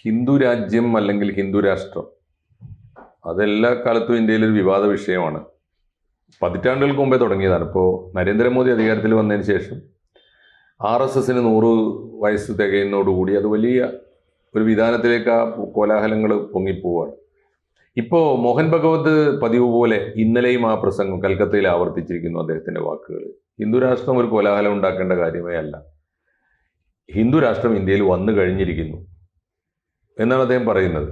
ഹിന്ദു രാജ്യം അല്ലെങ്കിൽ ഹിന്ദു രാഷ്ട്രം അതെല്ലാ കാലത്തും ഇന്ത്യയിൽ ഒരു വിവാദ വിഷയമാണ്. പതിറ്റാണ്ടുകൾക്ക് മുമ്പേ തുടങ്ങിയതാണ്. ഇപ്പോൾ നരേന്ദ്രമോദി അധികാരത്തിൽ വന്നതിന് ശേഷം RSSന് 100 വയസ്സ് തികയുന്നതോടുകൂടി അത് വലിയ ഒരു വിധാനത്തിലേക്ക് ആ കോലാഹലങ്ങൾ പൊങ്ങിപ്പോവാണ്. ഇപ്പോൾ മോഹൻ ഭഗവത് പതിവ് പോലെ ഇന്നലെയും ആ പ്രസംഗം കൽക്കത്തയിൽ ആവർത്തിച്ചിരിക്കുന്നു അദ്ദേഹത്തിൻ്റെ വാക്കുകൾ. ഹിന്ദു രാഷ്ട്രം ഒരു കോലാഹലം ഉണ്ടാക്കേണ്ട കാര്യമേ അല്ല, ഹിന്ദു രാഷ്ട്രം ഇന്ത്യയിൽ വന്നു കഴിഞ്ഞിരിക്കുന്നു എന്നാണ് അദ്ദേഹം പറയുന്നത്.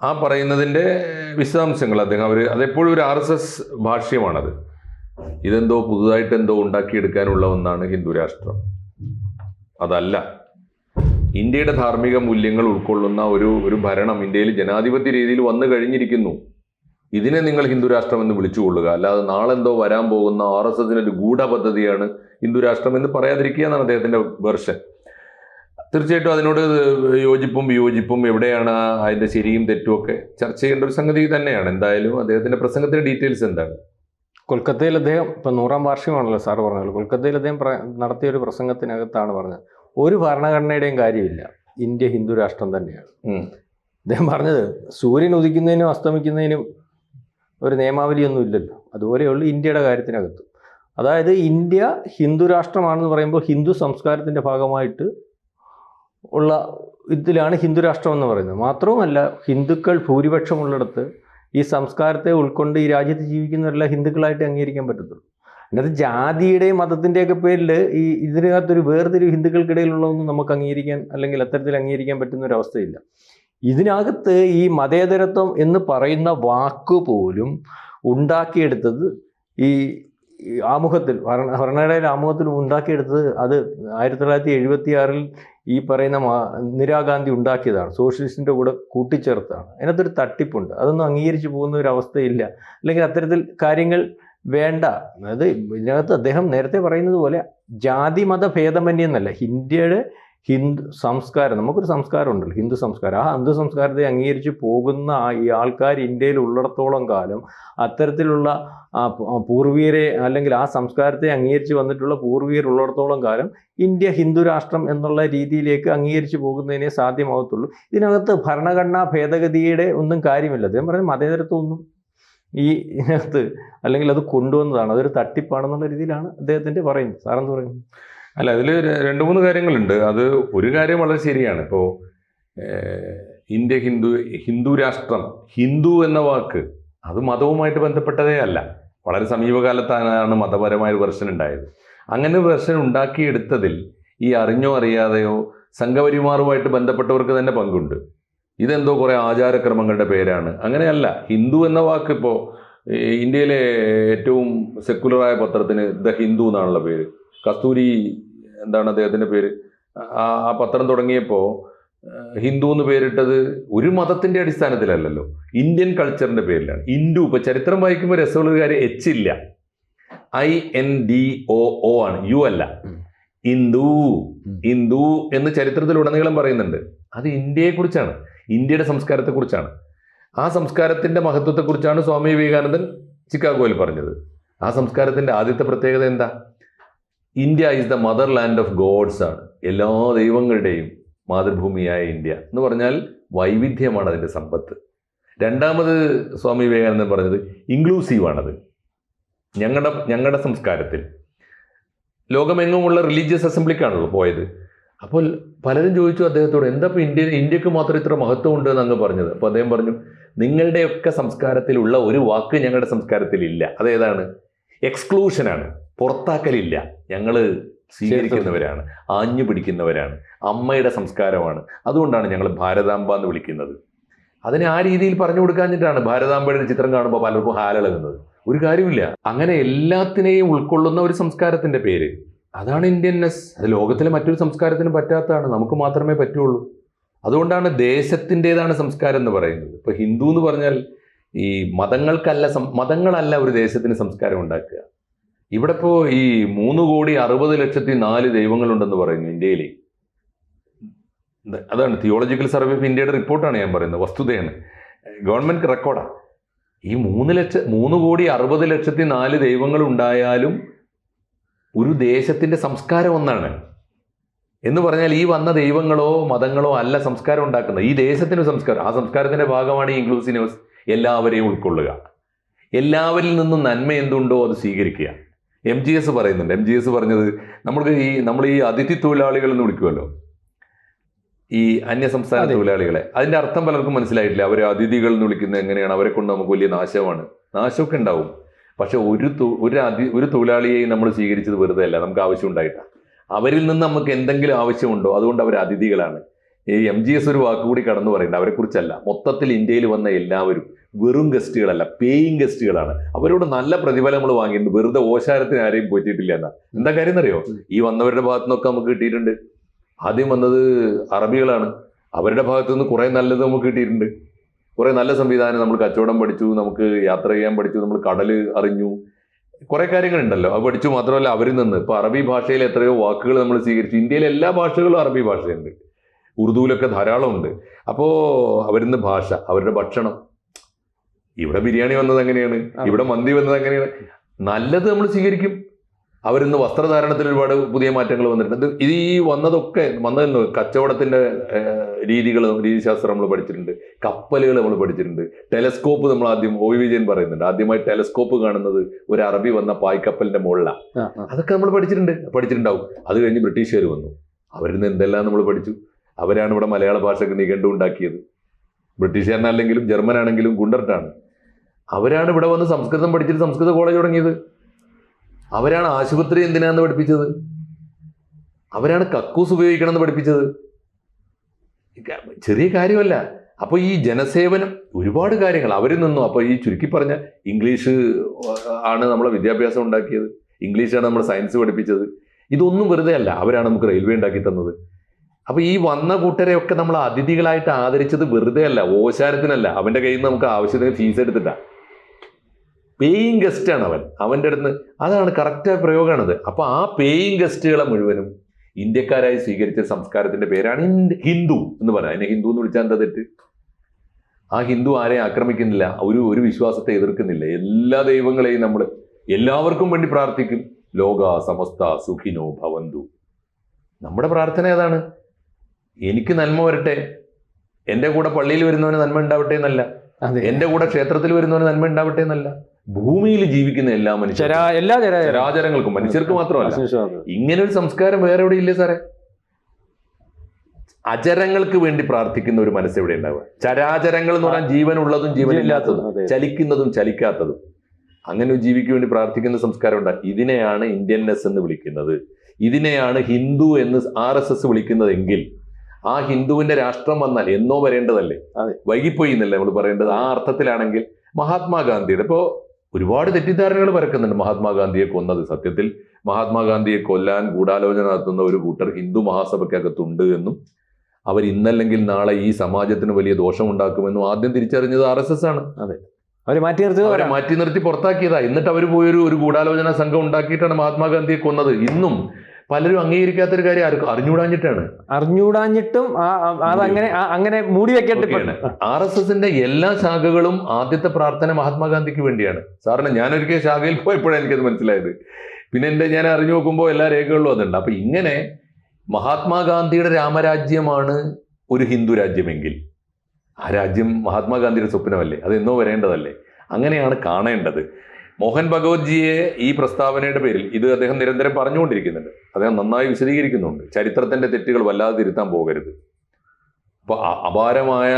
ആ പറയുന്നതിൻ്റെ വിശദാംശങ്ങൾ അതെപ്പോഴും ഒരു RSS ഭാഷ്യമാണത്. ഇതെന്തോ പുതുതായിട്ട് എന്തോ ഉണ്ടാക്കിയെടുക്കാനുള്ള ഒന്നാണ് ഹിന്ദു രാഷ്ട്രം. അതല്ല, ഇന്ത്യയുടെ ധാർമ്മിക മൂല്യങ്ങൾ ഉൾക്കൊള്ളുന്ന ഒരു ഭരണം ഇന്ത്യയിൽ ജനാധിപത്യ രീതിയിൽ വന്നു കഴിഞ്ഞിരിക്കുന്നു. ഇതിനെ നിങ്ങൾ ഹിന്ദു രാഷ്ട്രം എന്ന് വിളിച്ചുകൊള്ളുക, അല്ലാതെ നാളെന്തോ വരാൻ പോകുന്ന RSSന്റെ ഒരു ഗൂഢപദ്ധതിയാണ് ഹിന്ദു രാഷ്ട്രം എന്ന് പറയാതിരിക്കുക എന്നാണ് അദ്ദേഹത്തിന്റെ വെർഷൻ. തീർച്ചയായിട്ടും അതിനോട് യോജിപ്പും വിയോജിപ്പും, എവിടെയാണ് അതിന്റെ ശരിയും തെറ്റും ഒക്കെ ചർച്ച ചെയ്യേണ്ട ഒരു സംഗതി തന്നെയാണ്. എന്തായാലും അദ്ദേഹത്തിന്റെ പ്രസംഗത്തിന്റെ ഡീറ്റെയിൽസ് എന്താണ്? കൊൽക്കത്തയിൽ അദ്ദേഹം ഇപ്പം 100ാം വാർഷികമാണല്ലോ സാറ് പറഞ്ഞത്. കൊൽക്കത്തയിൽ അദ്ദേഹം നടത്തിയ ഒരു പ്രസംഗത്തിനകത്താണ് പറഞ്ഞത്, ഒരു ഭരണഘടനയുടെയും കാര്യമില്ല, ഇന്ത്യ ഹിന്ദു രാഷ്ട്രം തന്നെയാണ്. അദ്ദേഹം പറഞ്ഞത് സൂര്യൻ ഉദിക്കുന്നതിനും അസ്തമിക്കുന്നതിനും ഒരു നിയമാവലിയൊന്നും ഇല്ലല്ലോ, അതുപോലെയുള്ളൂ ഇന്ത്യയുടെ കാര്യത്തിനകത്ത്. അതായത് ഇന്ത്യ ഹിന്ദു രാഷ്ട്രമാണെന്ന് പറയുമ്പോൾ ഹിന്ദു സംസ്കാരത്തിൻ്റെ ഭാഗമായിട്ട് ഉള്ള ഇതിലാണ് ഹിന്ദു രാഷ്ട്രം എന്ന് പറയുന്നത്. മാത്രവുമല്ല, ഹിന്ദുക്കൾ ഭൂരിപക്ഷമുള്ളിടത്ത് ഈ സംസ്കാരത്തെ ഉൾക്കൊണ്ട് ഈ രാജ്യത്ത് ജീവിക്കുന്നവരെല്ലാം ഹിന്ദുക്കളായിട്ട് അംഗീകരിക്കാൻ പറ്റത്തുള്ളൂ. അതിനകത്ത് ജാതിയുടെയും മതത്തിൻ്റെയൊക്കെ പേരിൽ ഇതിനകത്തൊരു വേർതിരിവ് ഹിന്ദുക്കൾക്കിടയിലുള്ളതൊന്നും നമുക്ക് അംഗീകരിക്കാൻ, അല്ലെങ്കിൽ അത്തരത്തിൽ അംഗീകരിക്കാൻ പറ്റുന്ന ഒരു അവസ്ഥയില്ല. ഇതിനകത്ത് ഈ മതേതരത്വം എന്ന് പറയുന്ന വാക്ക് പോലും ഉണ്ടാക്കിയെടുത്തത് ഈ ആമുഖത്തിൽ, ഭരണഘടനയുടെ ആമുഖത്തിൽ ഉണ്ടാക്കിയെടുത്തത് അത് 1976 ഈ പറയുന്ന ഇന്ദിരാഗാന്ധി ഉണ്ടാക്കിയതാണ്, സോഷ്യലിസ്റ്റിൻ്റെ കൂടെ കൂട്ടിച്ചേർത്താണ്. അതിനകത്തൊരു തട്ടിപ്പുണ്ട്, അതൊന്നും അംഗീകരിച്ച് പോകുന്ന ഒരു അവസ്ഥയില്ല, അല്ലെങ്കിൽ അത്തരത്തിൽ കാര്യങ്ങൾ വേണ്ട. അതായത് ഇതിനകത്ത് അദ്ദേഹം നേരത്തെ പറയുന്നത് പോലെ ജാതി മത ഭേദമന്യേ എന്നല്ല, ഇന്ത്യയുടെ ഹിന്ദു സംസ്കാരം, നമുക്കൊരു സംസ്കാരം ഉണ്ടല്ലോ, ഹിന്ദു സംസ്കാരം. ആ ഹിന്ദു സംസ്കാരത്തെ അംഗീകരിച്ച് പോകുന്ന ഈ ആൾക്കാർ ഇന്ത്യയിൽ ഉള്ളിടത്തോളം കാലം, അത്തരത്തിലുള്ള പൂർവീയരെ അല്ലെങ്കിൽ ആ സംസ്കാരത്തെ അംഗീകരിച്ച് വന്നിട്ടുള്ള പൂർവീയർ ഉള്ളിടത്തോളം കാലം ഇന്ത്യ ഹിന്ദു രാഷ്ട്രം എന്നുള്ള രീതിയിലേക്ക് അംഗീകരിച്ച് പോകുന്നതിനെ സാധ്യമാകത്തുള്ളൂ. ഇതിനകത്ത് ഭരണഘടനാ ഭേദഗതിയുടെ ഒന്നും കാര്യമില്ല. അദ്ദേഹം പറഞ്ഞ മതേതരത്വം ഒന്നും ഇതിനകത്ത് അല്ലെങ്കിൽ അത് കൊണ്ടുവന്നതാണ്, അതൊരു തട്ടിപ്പാണെന്നുള്ള രീതിയിലാണ് അദ്ദേഹത്തിൻ്റെ പറയുന്നത്. സാറെന്ന് പറയുന്നത്? അല്ല, അതിൽ 2-3 കാര്യങ്ങളുണ്ട്. അത് ഒരു കാര്യം വളരെ ശരിയാണ്. ഇപ്പോൾ ഇന്ത്യ ഹിന്ദു രാഷ്ട്രം, ഹിന്ദു എന്ന വാക്ക് അത് മതവുമായിട്ട് ബന്ധപ്പെട്ടതേ അല്ല. വളരെ സമീപകാലത്താണ് മതപരമായ ഒരു വെർഷൻ ഉണ്ടായത്. അങ്ങനെ ഒരു വെർഷൻ ഉണ്ടാക്കിയെടുത്തതിൽ ഈ അറിഞ്ഞോ അറിയാതെയോ സംഘപരിവാറുമായിട്ട് ബന്ധപ്പെട്ടവർക്ക് തന്നെ പങ്കുണ്ട്. ഇതെന്തോ കുറേ ആചാരക്രമങ്ങളുടെ പേരാണ്, അങ്ങനെയല്ല. ഹിന്ദു എന്ന വാക്ക് ഇപ്പോൾ ഇന്ത്യയിലെ ഏറ്റവും സെക്കുലറായ പത്രത്തിന് ദ ഹിന്ദു എന്നാണുള്ള പേര്. കസ്തൂരി എന്താണ് അദ്ദേഹത്തിൻ്റെ പേര്. ആ പത്രം തുടങ്ങിയപ്പോൾ ഹിന്ദു എന്ന് പേരിട്ടത് ഒരു മതത്തിൻ്റെ അടിസ്ഥാനത്തിലല്ലല്ലോ, ഇന്ത്യൻ കൾച്ചറിൻ്റെ പേരിലാണ്. ഹിന്ദു, ഇപ്പോൾ ചരിത്രം വായിക്കുമ്പോൾ രസമുള്ള കാര്യം, H ഇല്ല, INDOO ആണ്, യു അല്ല. ഹിന്ദു എന്ന് ചരിത്രത്തിലുടനീളം പറയുന്നുണ്ട്. അത് ഇന്ത്യയെക്കുറിച്ചാണ്, ഇന്ത്യയുടെ സംസ്കാരത്തെക്കുറിച്ചാണ്. ആ സംസ്കാരത്തിൻ്റെ മഹത്വത്തെക്കുറിച്ചാണ് സ്വാമി വിവേകാനന്ദൻ ചിക്കാഗോയിൽ പറഞ്ഞത്. ആ സംസ്കാരത്തിൻ്റെ ആദ്യത്തെ പ്രത്യേകത എന്താ? India is the motherland of gods ആണ്. എല്ലാ ദൈവങ്ങളുടെയും മാതൃഭൂമിയായ ഇന്ത്യ എന്ന് പറഞ്ഞാൽ വൈവിധ്യമാണ് അതിൻ്റെ സമ്പത്ത്. രണ്ടാമത് സ്വാമി വിവേകാനന്ദൻ പറഞ്ഞത് ഇൻക്ലൂസീവാണത്. ഞങ്ങളുടെ സംസ്കാരത്തിൽ ലോകമെങ്ങുമുള്ള റിലീജിയസ് അസംബ്ലിക്കാണല്ലോ പോയത്. അപ്പോൾ പലരും ചോദിച്ചു അദ്ദേഹത്തോട്, എന്താ ഇപ്പോൾ ഇന്ത്യക്ക് മാത്രം ഇത്ര മഹത്വം ഉണ്ട് എന്ന് അങ്ങ് പറഞ്ഞത്? അപ്പോൾ അദ്ദേഹം പറഞ്ഞു, നിങ്ങളുടെയൊക്കെ സംസ്കാരത്തിലുള്ള ഒരു വാക്ക് ഞങ്ങളുടെ സംസ്കാരത്തിലില്ല. അതേതാണ്? എക്സ്ക്ലൂഷനാണ്, പുറത്താക്കലില്ല. ഞങ്ങൾ സ്വീകരിക്കുന്നവരാണ്, ആഞ്ഞു പിടിക്കുന്നവരാണ്, അമ്മയുടെ സംസ്കാരമാണ്. അതുകൊണ്ടാണ് ഞങ്ങൾ ഭാരതാംബ എന്ന് വിളിക്കുന്നത്. അതിനെ ആ രീതിയിൽ പറഞ്ഞു കൊടുക്കാഞ്ഞിട്ടാണ് ഭാരതാംബയുടെ ചിത്രം കാണുമ്പോൾ പലർക്കും ഹാലിളകുന്നത്. ഒരു കാര്യമില്ല. അങ്ങനെ എല്ലാത്തിനെയും ഉൾക്കൊള്ളുന്ന ഒരു സംസ്കാരത്തിൻ്റെ പേര്, അതാണ് ഇന്ത്യൻനെസ്. അത് ലോകത്തിലെ മറ്റൊരു സംസ്കാരത്തിനും പറ്റാത്തതാണ്, നമുക്ക് മാത്രമേ പറ്റുള്ളൂ. അതുകൊണ്ടാണ് ദേശത്തിൻ്റെതാണ് സംസ്കാരം എന്ന് പറയുന്നത്. ഇപ്പോൾ ഹിന്ദു എന്ന് പറഞ്ഞാൽ ഈ മതങ്ങളല്ല ഒരു ദേശത്തിന് സംസ്കാരം ഉണ്ടാക്കുക. ഇവിടെ ഇപ്പോൾ ഈ 3,60,04,000 ദൈവങ്ങളുണ്ടെന്ന് പറയുന്നു ഇന്ത്യയിൽ. അതാണ് തിയോളജിക്കൽ സർവേ ഓഫ് ഇന്ത്യയുടെ റിപ്പോർട്ടാണ് ഞാൻ പറയുന്നത്, വസ്തുതയാണ്, ഗവൺമെൻറ് റെക്കോർഡാണ്. ഈ 3,60,04,000 ദൈവങ്ങൾ ഉണ്ടായാലും ഒരു ദേശത്തിൻ്റെ സംസ്കാരം ഒന്നാണ്. എന്ന് പറഞ്ഞാൽ ഈ വന്ന ദൈവങ്ങളോ മതങ്ങളോ അല്ല സംസ്കാരം ഉണ്ടാക്കുന്നത്, ഈ ദേശത്തിന് സംസ്കാരം. ആ സംസ്കാരത്തിന്റെ ഭാഗമാണ് ഈ ഇൻക്ലൂസീവ്നെസ്. എല്ലാവരെയും ഉൾക്കൊള്ളുക, എല്ലാവരിൽ നിന്നും നന്മ എന്തുണ്ടോ അത് സ്വീകരിക്കുക. MGS പറയുന്നുണ്ട്. MGS പറഞ്ഞത് നമ്മൾ ഈ അതിഥി തൊഴിലാളികൾ എന്ന് വിളിക്കുമല്ലോ, ഈ അന്യസംസ്ഥാന തൊഴിലാളികളെ. അതിന്റെ അർത്ഥം പലർക്കും മനസ്സിലായിട്ടില്ല. അവരെ അതിഥികൾ എന്ന് വിളിക്കുന്നത് എങ്ങനെയാണ്? അവരെ കൊണ്ട് നമുക്ക് വലിയ നാശമൊക്കെ ഉണ്ടാവും. പക്ഷെ ഒരു തൊഴിലാളിയെയും നമ്മൾ സ്വീകരിച്ചത് വെറുതെ അല്ല, നമുക്ക് ആവശ്യം ഉണ്ടായിട്ടാണ്. അവരിൽ നിന്ന് നമുക്ക് എന്തെങ്കിലും ആവശ്യമുണ്ടോ, അതുകൊണ്ട് അവർ അതിഥികളാണ്. ഈ MGS ഒരു വാക്കുകൂടി കടന്നു പറയുന്നത് അവരെക്കുറിച്ചല്ല. മൊത്തത്തിൽ ഇന്ത്യയിൽ വന്ന എല്ലാവരും വെറും ഗസ്റ്റുകളല്ല, പേയിങ് ഗസ്റ്റുകളാണ്. അവരോട് നല്ല പ്രതിഫലം നമ്മൾ വാങ്ങിയിട്ടുണ്ട്. വെറുതെ ഓശാരത്തിന് ആരെയും പോറ്റിയിട്ടില്ല എന്നാ. എന്താ കാര്യം എന്നറിയോ? ഈ വന്നവരുടെ ഭാഗത്തു നിന്നൊക്കെ നമുക്ക് കിട്ടിയിട്ടുണ്ട്. ആദ്യം വന്നത് അറബികളാണ്. അവരുടെ ഭാഗത്തു നിന്ന് കുറെ നല്ലത് നമുക്ക് കിട്ടിയിട്ടുണ്ട്. കുറെ നല്ല സംവിധാനം. നമ്മൾ കച്ചവടം പഠിച്ചു, നമുക്ക് യാത്ര ചെയ്യാൻ പഠിച്ചു, നമ്മൾ കടല് അറിഞ്ഞു, കുറെ കാര്യങ്ങളുണ്ടല്ലോ, അത് പഠിച്ചു. മാത്രമല്ല അവരിൽ നിന്ന് ഇപ്പൊ അറബി ഭാഷയിൽ എത്രയോ വാക്കുകൾ നമ്മൾ സ്വീകരിച്ചു. ഇന്ത്യയിലെ എല്ലാ ഭാഷകളും അറബി ഭാഷയുണ്ട്, ഉറുദുവിലൊക്കെ ധാരാളം ഉണ്ട്. അപ്പോൾ അവരിൽ നിന്ന് ഭാഷ, അവരുടെ ഭക്ഷണം. ഇവിടെ ബിരിയാണി വന്നത് എങ്ങനെയാണ്, ഇവിടെ മന്തി വന്നത് എങ്ങനെയാണ്? നല്ലത് നമ്മൾ സ്വീകരിക്കും. അവരിന്ന് വസ്ത്രധാരണത്തിൽ ഒരുപാട് പുതിയ മാറ്റങ്ങൾ വന്നിട്ടുണ്ട്. ഇത് ഈ വന്നതെന്ന് കച്ചവടത്തിന്റെ രീതിശാസ്ത്രം നമ്മൾ പഠിച്ചിട്ടുണ്ട്, കപ്പലുകൾ നമ്മൾ പഠിച്ചിട്ടുണ്ട്, ടെലസ്കോപ്പ് നമ്മൾ ആദ്യം OV വിജയൻ പറയുന്നുണ്ട്, ആദ്യമായി ടെലസ്കോപ്പ് കാണുന്നത് ഒരു അറബി വന്ന പായ്ക്കപ്പലിന്റെ മുകളിലാണ്. അതൊക്കെ നമ്മൾ പഠിച്ചിട്ടുണ്ടാവും. അത് കഴിഞ്ഞ് ബ്രിട്ടീഷുകാർ വന്നു. അവരിൽ നിന്ന് എന്തെല്ലാം നമ്മൾ പഠിച്ചു. അവരാണ് ഇവിടെ മലയാള ഭാഷയ്ക്ക് നിഘണ്ടു ഉണ്ടാക്കിയത്. ബ്രിട്ടീഷുകാരനാണെങ്കിലും ജർമ്മനാണെങ്കിലും ഗുണ്ടർട്ടാണ്. അവരാണ് ഇവിടെ വന്ന് സംസ്കൃതം പഠിച്ചിട്ട് സംസ്കൃത കോളേജ് തുടങ്ങിയത്. അവരാണ് ആശുപത്രി എന്തിനാന്ന് പഠിപ്പിച്ചത്. അവരാണ് കക്കൂസ് ഉപയോഗിക്കണമെന്ന് പഠിപ്പിച്ചത്. ചെറിയ കാര്യമല്ല. അപ്പോൾ ഈ ജനസേവനം, ഒരുപാട് കാര്യങ്ങൾ അവരിൽ നിന്നും. അപ്പോൾ ഈ ചുരുക്കി പറഞ്ഞ ഇംഗ്ലീഷ് ആണ് നമ്മളെ വിദ്യാഭ്യാസം ഉണ്ടാക്കിയത്, ഇംഗ്ലീഷാണ് നമ്മളെ സയൻസ് പഠിപ്പിച്ചത്. ഇതൊന്നും വെറുതെ അല്ല. അവരാണ് നമുക്ക് റെയിൽവേ ഉണ്ടാക്കി തന്നത്. അപ്പൊ ഈ വന്ന കൂട്ടരെയൊക്കെ നമ്മൾ അതിഥികളായിട്ട് ആദരിച്ചത് വെറുതെ അല്ല, ഓശാരത്തിനല്ല. അവന്റെ കയ്യിൽ നിന്ന് നമുക്ക് ആവശ്യത്തിന് ഫീസ് എടുത്തിട്ടാ. പേയിങ് ഗസ്റ്റ് ആണ് അവന്റെ അടുത്ത്. അതാണ് കറക്റ്റായ പ്രയോഗമാണത്. അപ്പൊ ആ പേയിങ് ഗസ്റ്റുകളെ മുഴുവനും ഇന്ത്യക്കാരായി സ്വീകരിച്ച സംസ്കാരത്തിന്റെ പേരാണ് ഹിന്ദു എന്ന് പറയാം. അതിനെ ഹിന്ദു എന്ന് വിളിച്ചാൽ എന്താ തെറ്റ്? ആ ഹിന്ദു ആരെയും ആക്രമിക്കുന്നില്ല, ഒരു വിശ്വാസത്തെ എതിർക്കുന്നില്ല. എല്ലാ ദൈവങ്ങളെയും നമ്മൾ എല്ലാവർക്കും വേണ്ടി പ്രാർത്ഥിക്കും. ലോക സമസ്ത സുഖിനോ ഭവന്തു. നമ്മുടെ പ്രാർത്ഥന ഏതാണ്? എനിക്ക് നന്മ വരട്ടെ, എൻ്റെ കൂടെ പള്ളിയിൽ വരുന്നവന് നന്മ ഉണ്ടാവട്ടെ എന്നല്ല, എൻ്റെ കൂടെ ക്ഷേത്രത്തിൽ വരുന്നവന് നന്മ ഉണ്ടാവട്ടെ എന്നല്ല. ഭൂമിയിൽ ജീവിക്കുന്ന എല്ലാ ചരാചരങ്ങൾക്കും, മനുഷ്യർക്ക് മാത്രമല്ല. ഇങ്ങനെ ഒരു സംസ്കാരം വേറെ എവിടെ ഇല്ലേ സാറേ? അചരങ്ങൾക്ക് വേണ്ടി പ്രാർത്ഥിക്കുന്ന ഒരു മനസ്സ് എവിടെ ഉണ്ടാവുക? ചരാചരങ്ങൾ എന്ന് പറഞ്ഞാൽ ജീവനുള്ളതും ജീവനില്ലാത്തതും, ചലിക്കുന്നതും ചലിക്കാത്തതും. അങ്ങനെ ഒരു ജീവിക്ക് വേണ്ടി പ്രാർത്ഥിക്കുന്ന സംസ്കാരം ഉണ്ടാകും. ഇതിനെയാണ് ഇന്ത്യൻനെസ് എന്ന് വിളിക്കുന്നത്. ഇതിനെയാണ് ഹിന്ദു എന്ന് RSS വിളിക്കുന്നതെങ്കിൽ ആ ഹിന്ദുവിന്റെ രാഷ്ട്രം വന്നാൽ എന്നോ വരേണ്ടതല്ലേ? വൈകിപ്പോയി എന്നല്ലേ നമ്മൾ പറയേണ്ടത്? ആ അർത്ഥത്തിലാണെങ്കിൽ മഹാത്മാഗാന്ധിയുടെ ഇപ്പോൾ ഒരുപാട് തെറ്റിദ്ധാരണകൾ പരക്കുന്നുണ്ട്. മഹാത്മാഗാന്ധിയെ കൊന്നത്, സത്യത്തിൽ മഹാത്മാഗാന്ധിയെ കൊല്ലാൻ ഗൂഢാലോചന നടത്തുന്ന ഒരു കൂട്ടർ ഹിന്ദു മഹാസഭയ്ക്കകത്തുണ്ട് എന്നും അവർ ഇന്നല്ലെങ്കിൽ നാളെ ഈ സമാജത്തിന് വലിയ ദോഷമുണ്ടാക്കുമെന്നും ആദ്യം തിരിച്ചറിഞ്ഞത് RSS ആണ്. അവരെ മാറ്റി നിർത്തി പുറത്താക്കിയതാ. എന്നിട്ട് അവർ പോയൊരു ഗൂഢാലോചന സംഘം ഉണ്ടാക്കിയിട്ടാണ് മഹാത്മാഗാന്ധിയെ കൊന്നത്. ഇന്നും പലരും അംഗീകരിക്കാത്തൊരു കാര്യം അറിഞ്ഞൂടാഞ്ഞിട്ടും അങ്ങനെ മൂടി വെക്കേണ്ടതാണ്. RSSന്റെ എല്ലാ ശാഖകളും ആദ്യത്തെ പ്രാർത്ഥന മഹാത്മാഗാന്ധിക്ക് വേണ്ടിയാണ്. സാറിന് ഞാനൊരിക്കൽ ശാഖയിൽ പോയപ്പോഴാണ് എനിക്കത് മനസ്സിലായത്. പിന്നെ ഞാൻ അറിഞ്ഞു നോക്കുമ്പോൾ എല്ലാ രേഖകളിലും അതുണ്ട്. അപ്പൊ ഇങ്ങനെ മഹാത്മാഗാന്ധിയുടെ രാമരാജ്യമാണ് ഒരു ഹിന്ദു രാജ്യമെങ്കിൽ ആ രാജ്യം മഹാത്മാഗാന്ധിയുടെ സ്വപ്നമല്ലേ? അത് എന്നോ വരേണ്ടതല്ലേ? അങ്ങനെയാണ് കാണേണ്ടത്. മോഹൻ ഭഗവത്ജിയെ ഈ പ്രസ്താവനയുടെ പേരിൽ ഇത് അദ്ദേഹം നിരന്തരം പറഞ്ഞുകൊണ്ടിരിക്കുന്നുണ്ട്. അദ്ദേഹം നന്നായി വിശദീകരിക്കുന്നുണ്ട്. ചരിത്രത്തിന്റെ തെറ്റുകൾ വല്ലാതെ തിരുത്താൻ പോകരുത്. അപ്പോൾ അപാരമായ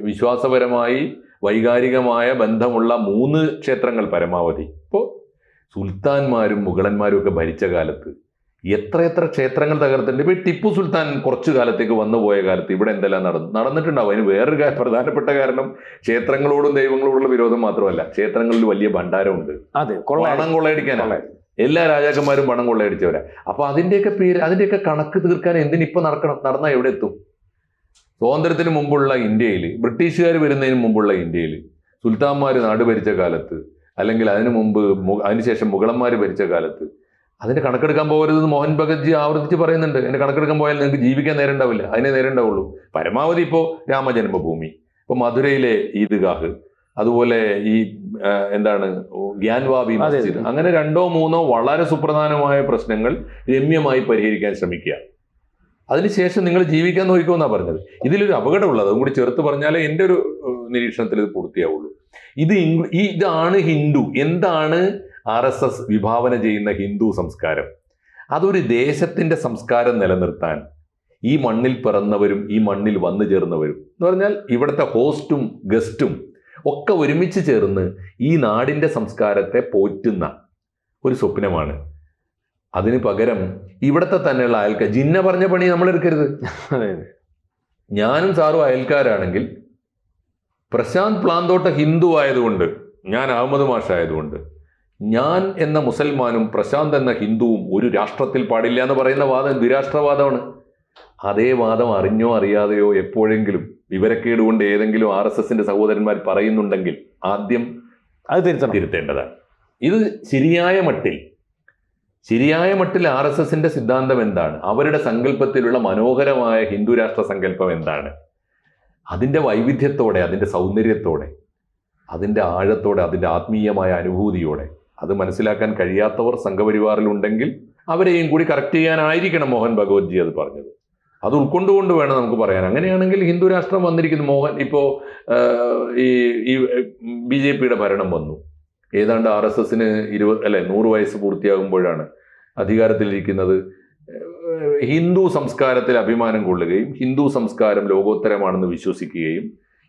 വിശ്വാസപരമായി വൈകാരികമായ ബന്ധമുള്ള 3 ക്ഷേത്രങ്ങൾ പരമാവധി. ഇപ്പോൾ സുൽത്താൻമാരും മുഗളന്മാരും ഒക്കെ ഭരിച്ച കാലത്ത് എത്ര ക്ഷേത്രങ്ങൾ തകർത്തിട്ടുണ്ട്. ഇപ്പൊ ടിപ്പു സുൽത്താൻ കുറച്ചു കാലത്തേക്ക് വന്നുപോയ കാലത്ത് ഇവിടെ എന്തെല്ലാം നടന്നിട്ടുണ്ടാവും. അതിന് വേറൊരു പ്രധാനപ്പെട്ട കാരണം ക്ഷേത്രങ്ങളോടും ദൈവങ്ങളോടുള്ള വിരോധം മാത്രമല്ല, ക്ഷേത്രങ്ങളിൽ വലിയ ഭണ്ഡാരമുണ്ട്. പണം കൊള്ളയടിക്കാനാണ്. എല്ലാ രാജാക്കന്മാരും പണം കൊള്ളയടിച്ചവരാ. അപ്പൊ അതിന്റെയൊക്കെ കണക്ക് തീർക്കാൻ എന്തിനിപ്പോ നടന്നാൽ എവിടെ എത്തും? സ്വാതന്ത്ര്യത്തിന് മുമ്പുള്ള ഇന്ത്യയിൽ, ബ്രിട്ടീഷുകാർ വരുന്നതിന് മുമ്പുള്ള ഇന്ത്യയിൽ, സുൽത്താൻമാർ നാട് ഭരിച്ച കാലത്ത്, അല്ലെങ്കിൽ അതിനുശേഷം മുഗളന്മാർ ഭരിച്ച കാലത്ത് അതിന്റെ കണക്കെടുക്കാൻ പോകരുതെന്ന് മോഹൻ ഭഗത്ജി ആവർത്തിച്ച് പറയുന്നുണ്ട്. അതിന്റെ കണക്കെടുക്കാൻ പോയാൽ നിങ്ങൾക്ക് ജീവിക്കാൻ നേരം ഉണ്ടാവില്ല, അതിനെ നേരം ഉണ്ടാവുള്ളൂ. പരമാവധി ഇപ്പോൾ രാമജന്മഭൂമി, ഇപ്പോൾ മധുരയിലെ ഈദ്ഗാഹ്, അതുപോലെ ഈ എന്താണ് ഗ്യാൻവാബി മസ്ജിദ്, അങ്ങനെ 2 or 3 വളരെ സുപ്രധാനമായ പ്രശ്നങ്ങൾ രമ്യമായി പരിഹരിക്കാൻ ശ്രമിക്കുക. അതിനുശേഷം നിങ്ങൾ ജീവിക്കാൻ നോക്കുമെന്നാണ് പറഞ്ഞത്. ഇതിലൊരു അപകടമുള്ളത്, അതും കൂടി ചേർത്ത് പറഞ്ഞാലേ എൻ്റെ ഒരു നിരീക്ഷണത്തിൽ ഇത് പൂർത്തിയാവുള്ളൂ. ഇതാണ് ഹിന്ദു. എന്താണ് RSS വിഭാവന ചെയ്യുന്ന ഹിന്ദു സംസ്കാരം? അതൊരു ദേശത്തിന്റെ സംസ്കാരം നിലനിർത്താൻ ഈ മണ്ണിൽ പിറന്നവരും ഈ മണ്ണിൽ വന്നു ചേർന്നവരും എന്ന് പറഞ്ഞാൽ ഇവിടുത്തെ ഹോസ്റ്റും ഗസ്റ്റും ഒക്കെ ഒരുമിച്ച് ചേർന്ന് ഈ നാടിന്റെ സംസ്കാരത്തെ പോറ്റുന്ന ഒരു സ്വപ്നമാണ്. അതിന് പകരം ഇവിടുത്തെ തന്നെയുള്ള അയൽക്കാർ, ജിന്ന പറഞ്ഞ പണി നമ്മൾ എടുക്കരുത്. ഞാനും സാറും അയൽക്കാരാണെങ്കിൽ പ്രശാന്ത് പ്ലാന്തോട്ട ഹിന്ദു ആയതുകൊണ്ട്, ഞാൻ അഹമ്മദ് മാഷ് ആയതുകൊണ്ട്, ഞാൻ എന്ന മുസൽമാനും പ്രശാന്ത് എന്ന ഹിന്ദുവും ഒരു രാഷ്ട്രത്തിൽ പാടില്ല എന്ന് പറയുന്ന വാദം ദ്വിരാഷ്ട്രവാദമാണ്. അതേ വാദം അറിഞ്ഞോ അറിയാതെയോ എപ്പോഴെങ്കിലും വിവരക്കേട് കൊണ്ട് ഏതെങ്കിലും RSSന്റെ സഹോദരന്മാർ പറയുന്നുണ്ടെങ്കിൽ ആദ്യം അത് തിരുത്തേണ്ടതാണ്. ഇത് ശരിയായ മട്ടിൽ RSSന്റെ സിദ്ധാന്തം എന്താണ്, അവരുടെ സങ്കല്പത്തിലുള്ള മനോഹരമായ ഹിന്ദു രാഷ്ട്ര സങ്കല്പം എന്താണ്, അതിൻ്റെ വൈവിധ്യത്തോടെ, അതിൻ്റെ സൗന്ദര്യത്തോടെ, അതിൻ്റെ ആഴത്തോടെ, അതിൻ്റെ ആത്മീയമായ അനുഭൂതിയോടെ അത് മനസ്സിലാക്കാൻ കഴിയാത്തവർ സംഘപരിവാറിലുണ്ടെങ്കിൽ അവരെയും കൂടി കറക്റ്റ് ചെയ്യാനായിരിക്കണം മോഹൻ ഭഗവത്ജി അത് പറഞ്ഞത്. അത് ഉൾക്കൊണ്ടുകൊണ്ട് വേണം നമുക്ക് പറയാൻ. അങ്ങനെയാണെങ്കിൽ ഹിന്ദു രാഷ്ട്രം വന്നിരിക്കുന്നു. മോഹൻ ഇപ്പോൾ ഈ BJPയുടെ ഭരണം വന്നു, ഏതാണ്ട് RSSന് 100 വയസ്സ് പൂർത്തിയാകുമ്പോഴാണ് അധികാരത്തിലിരിക്കുന്നത്. ഹിന്ദു സംസ്കാരത്തിൽ അഭിമാനം കൊള്ളുകയും ഹിന്ദു സംസ്കാരം ലോകോത്തരമാണെന്ന് വിശ്വസിക്കുകയും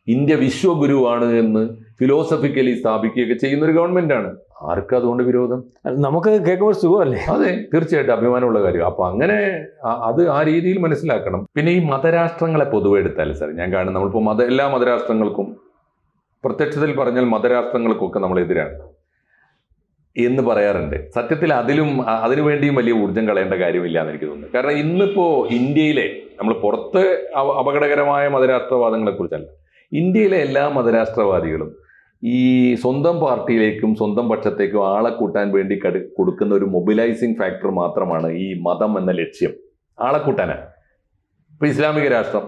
ഇന്ത്യ വിശ്വഗുരുവാണ് എന്ന് ഫിലോസഫിക്കലി സ്ഥാപിക്കുകയൊക്കെ ചെയ്യുന്ന ഒരു ഗവൺമെന്റാണ്. ആർക്കും അതുകൊണ്ട് വിരോധം? നമുക്ക് കേൾക്കുമ്പോൾ സുഖമല്ലേ? അതെ, തീർച്ചയായിട്ടും അഭിമാനമുള്ള കാര്യം. അപ്പൊ അങ്ങനെ അത് ആ രീതിയിൽ മനസ്സിലാക്കണം. പിന്നെ ഈ മതരാഷ്ട്രങ്ങളെ പൊതുവെ എടുത്താൽ സാർ, ഞാൻ കാണും നമ്മളിപ്പോൾ എല്ലാ മതരാഷ്ട്രങ്ങൾക്കും, പ്രത്യക്ഷത്തിൽ പറഞ്ഞാൽ മതരാഷ്ട്രങ്ങൾക്കൊക്കെ നമ്മളെതിരാണ് എന്ന് പറയാറുണ്ട്. സത്യത്തിൽ അതിനുവേണ്ടിയും വലിയ ഊർജ്ജം കളയേണ്ട കാര്യമില്ല എന്ന് എനിക്ക് തോന്നുന്നു. കാരണം ഇന്നിപ്പോ ഇന്ത്യയിലെ, നമ്മൾ പുറത്ത് അപകടകരമായ മതരാഷ്ട്രവാദങ്ങളെ കുറിച്ചല്ല, ഇന്ത്യയിലെ എല്ലാ മതരാഷ്ട്രവാദികളും ഈ സ്വന്തം പാർട്ടിയിലേക്കും സ്വന്തം പക്ഷത്തേക്കും ആളെ കൂട്ടാൻ വേണ്ടി കൊടുക്കുന്ന ഒരു മൊബിലൈസിങ് ഫാക്ടർ മാത്രമാണ് ഈ മതം എന്ന ലക്ഷ്യം. ആളെ കൂട്ടാനാണ്. ഇപ്പൊ ഇസ്ലാമിക രാഷ്ട്രം,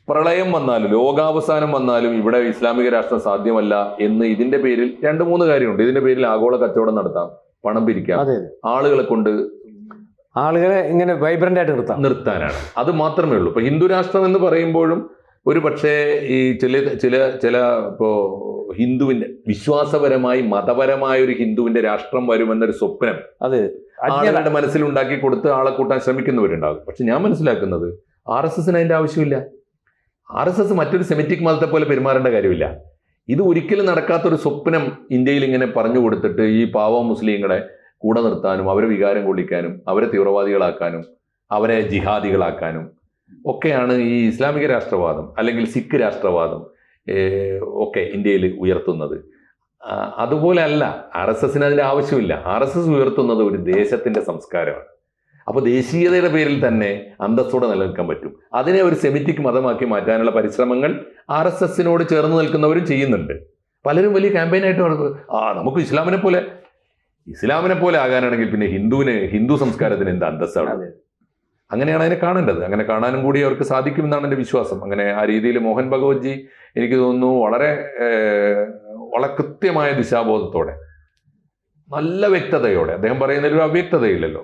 പ്രളയം വന്നാലും ലോകാവസാനം വന്നാലും ഇവിടെ ഇസ്ലാമിക രാഷ്ട്രം സാധ്യമല്ല എന്ന് ഇതിന്റെ പേരിൽ 2-3 കാര്യമുണ്ട്. ഇതിന്റെ പേരിൽ ആഗോള കച്ചവടം നടത്താം, പണം പിരിക്കാം, ആളുകളെ കൊണ്ട് ആളുകളെ ഇങ്ങനെ വൈബ്രന്റ് ആയിട്ട് നിർത്താനാണ്. അത് മാത്രമേ ഉള്ളൂ. ഇപ്പൊ ഹിന്ദു രാഷ്ട്രം എന്ന് പറയുമ്പോഴും ഒരു പക്ഷേ ഈ ചില ഇപ്പോ ഹിന്ദുവിന്റെ വിശ്വാസപരമായി മതപരമായ ഒരു ഹിന്ദുവിന്റെ രാഷ്ട്രം വരുമെന്നൊരു സ്വപ്നം ആളുകളുടെ മനസ്സിലുണ്ടാക്കി കൊടുത്ത് ആളെ കൂട്ടാൻ ശ്രമിക്കുന്നവരുണ്ടാകും. പക്ഷെ ഞാൻ മനസ്സിലാക്കുന്നത് RSSന് അതിന്റെ ആവശ്യമില്ല. RSS മറ്റൊരു സെമിറ്റിക് മതത്തെ പോലെ പെരുമാറേണ്ട കാര്യമില്ല. ഇത് ഒരിക്കലും നടക്കാത്തൊരു സ്വപ്നം ഇന്ത്യയിൽ ഇങ്ങനെ പറഞ്ഞു കൊടുത്തിട്ട് ഈ പാവം മുസ്ലിങ്ങളെ കൂടെ നിർത്താനും അവരെ വികാരം കൊള്ളിക്കാനും അവരെ തീവ്രവാദികളാക്കാനും അവരെ ജിഹാദികളാക്കാനും ഒക്കെയാണ് ഈ ഇസ്ലാമിക രാഷ്ട്രവാദം അല്ലെങ്കിൽ സിഖ് രാഷ്ട്രവാദം ഒക്കെ ഇന്ത്യയിൽ ഉയർത്തുന്നത്. അതുപോലെ അല്ല, RSSന് അതിൻ്റെ ആവശ്യമില്ല. RSS ഉയർത്തുന്നത് ഒരു ദേശത്തിൻ്റെ സംസ്കാരമാണ്. അപ്പോൾ ദേശീയതയുടെ പേരിൽ തന്നെ അന്തസ്സോടെ നിലനിൽക്കാൻ പറ്റും. അതിനെ ഒരു സെമിറ്റിക് മതമാക്കി മാറ്റാനുള്ള പരിശ്രമങ്ങൾ RSSനോട് ചേർന്ന് നിൽക്കുന്നവരും ചെയ്യുന്നുണ്ട്. പലരും വലിയ ക്യാമ്പയിനായിട്ട് നമുക്ക് ഇസ്ലാമിനെ പോലെ ആകാനാണെങ്കിൽ പിന്നെ ഹിന്ദു സംസ്കാരത്തിന് എന്താ അന്തസ്സാണ്? അങ്ങനെയാണ് അതിനെ കാണേണ്ടത്. അങ്ങനെ കാണാനും കൂടി അവർക്ക് സാധിക്കുമെന്നാണ് എൻ്റെ വിശ്വാസം. അങ്ങനെ ആ രീതിയിൽ മോഹൻ ഭഗവത്ജി എനിക്ക് തോന്നുന്നു വളരെ കൃത്യമായ ദിശാബോധത്തോടെ, നല്ല വ്യക്തതയോടെ, അദ്ദേഹം പറയുന്നതിലൊരു അവ്യക്തതയില്ലല്ലോ.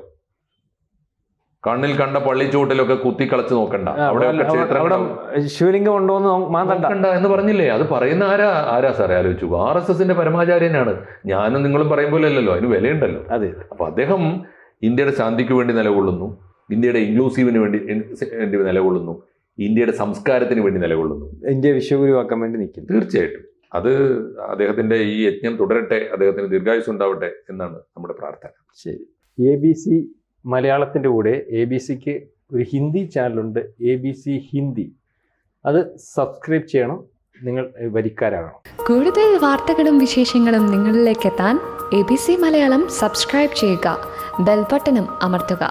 കണ്ണിൽ കണ്ട പള്ളിച്ചൂട്ടിലൊക്കെ കുത്തിക്കളച്ച് നോക്കണ്ട, അവിടെ ശിവലിംഗം ഉണ്ടോന്ന് നോക്കണ്ട എന്ന് പറഞ്ഞില്ലേ? അത് പറയുന്ന ആരാ സാറേ? ആലോചിച്ചു. RSSന്റെ പരമാചാര്യനാണ്. ഞാനും നിങ്ങളും പറയും പോലെ അല്ലല്ലോ, അതിന് വിലയുണ്ടല്ലോ. അതെ. അപ്പൊ അദ്ദേഹം ഇന്ത്യയുടെ ശാന്തിക്ക് വേണ്ടി നിലകൊള്ളുന്നു, ഇന്ത്യയുടെ ഇൻക്ലൂസീവിന് വേണ്ടി നിലകൊള്ളുന്നു, ഇന്ത്യയുടെ സംസ്കാരത്തിന് വേണ്ടി നിലകൊള്ളുന്നു, ഇന്ത്യ വിശ്വഗുരുവാക്കാൻ വേണ്ടി നിൽക്കുന്നു. തീർച്ചയായിട്ടും അത് അദ്ദേഹത്തിന്റെ ഈ യജ്ഞം തുടരട്ടെ, അദ്ദേഹത്തിന് ദീർഘായുസ് ഉണ്ടാവട്ടെ എന്നാണ് നമ്മുടെ പ്രാർത്ഥന. ശരി. ABC മലയാളത്തിൻ്റെ കൂടെ ABCക്ക് ഒരു ഹിന്ദി ചാനലുണ്ട്, ABC ഹിന്ദി. അത് സബ്സ്ക്രൈബ് ചെയ്യണം, നിങ്ങൾ വരിക്കാരാകണം. കൂടുതൽ വാർത്തകളും വിശേഷങ്ങളും നിങ്ങളിലേക്ക് എത്താൻ ABC മലയാളം സബ്സ്ക്രൈബ് ചെയ്യുക, ബെൽ ബട്ടണും അമർത്തുക.